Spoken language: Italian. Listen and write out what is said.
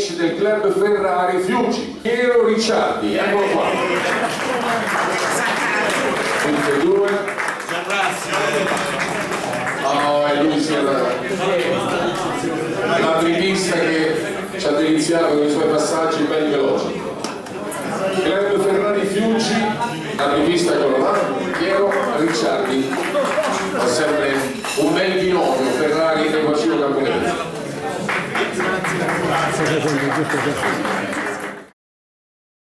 amici del club Ferrari Fiuggi. Piero Ricciardi, eccolo qua. Tutti e due. Oh, e lui si era l'apripista che ci ha deliziato con i suoi passaggi belli veloci. Club Ferrari Fiuggi, l'apripista con la mano, Piero Ricciardi. È sempre un bel binomio, Ferrari e Bacino Caponese.